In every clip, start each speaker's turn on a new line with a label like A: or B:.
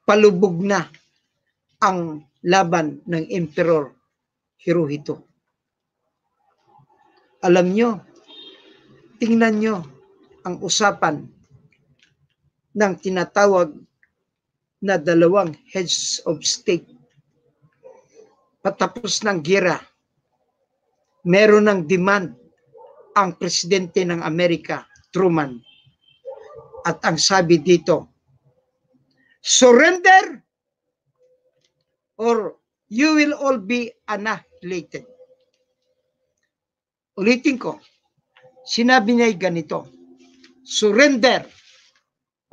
A: palubog na ang laban ng Emperor Hirohito. Alam nyo, tingnan nyo ang usapan ng tinatawag na dalawang heads of state. Patapos ng giyera, meron ng demand ang presidente ng Amerika, Truman. At ang sabi dito, surrender or you will all be annihilated. Ulitin ko, sinabi niya ganito, surrender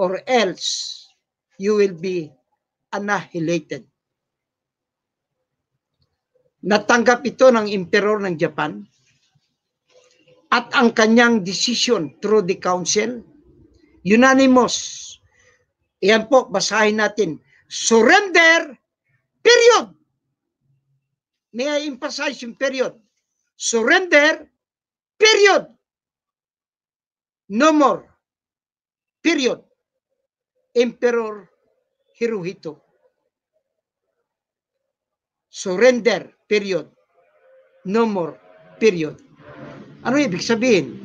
A: or else you will be annihilated. Natanggap ito ng Emperor ng Japan at ang kanyang decision through the council, unanimous. Iyan po, basahin natin. Surrender, period. May I emphasize yung period. Surrender, period. No more, period. Emperor Hirohito. Surrender, period. No more, period. Ano ibig sabihin?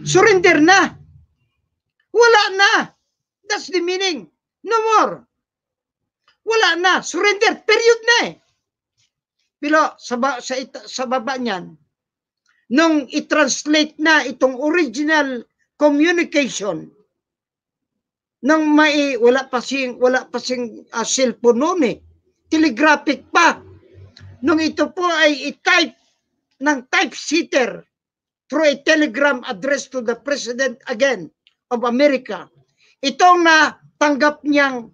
A: Surrender na. Wala na. That's the meaning. No more. Wala na. Surrender, period na eh. Pero sa baba niyan, nung i-translate na itong original communication, nang wala pa sing cellphone noon eh. Telegraphic pa. Nung ito po ay i-type ng typesetter through a telegram addressed to the President again of America. Itong natanggap niyang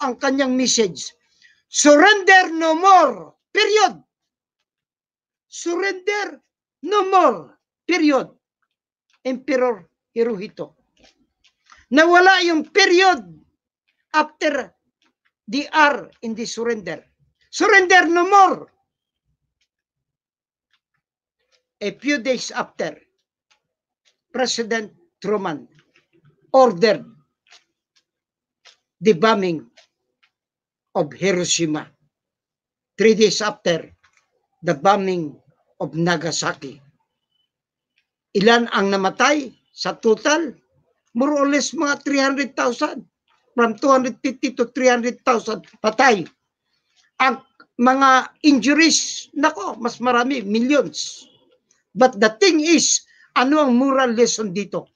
A: ang kanyang message. Surrender no more. Period. Surrender no more. Period. Emperor Hirohito. Nawala yung period after the R in the surrender. Surrender no more. A few days after, President Truman ordered the bombing of Hiroshima. 3 days after, the bombing of Nagasaki. Ilan ang namatay sa total? More or less mga 300,000. From 250 to 300,000 patay. Ang mga injuries, nako, mas marami, millions. But the thing is, ano ang moral lesson dito?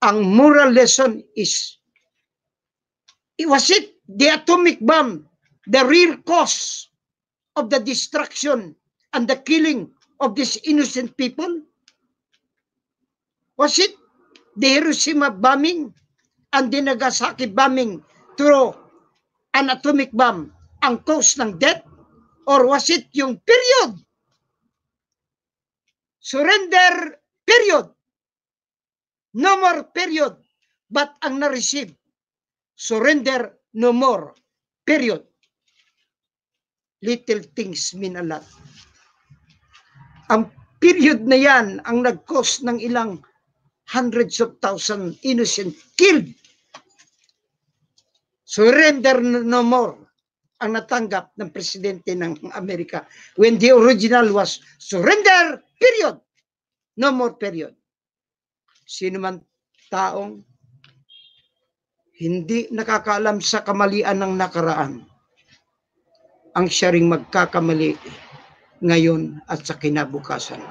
A: Ang moral lesson is, was it the atomic bomb, the real cause of the destruction and the killing of these innocent people? Was it the Hiroshima bombing and the Nagasaki bombing through an atomic bomb ang cause ng death? Or was it yung period? Surrender, period. No more, period. But ang na-receive, surrender, no more, period. Little things mean a lot. Ang period na yan ang nag-cause ng ilang hundreds of thousands innocent killed. Surrender no more ang natanggap ng presidente ng Amerika when the original was surrender, period. No more, period. Sino man taong hindi nakakaalam sa kamalian ng nakaraan, ang siya ring magkakamali ngayon at sa kinabukasan.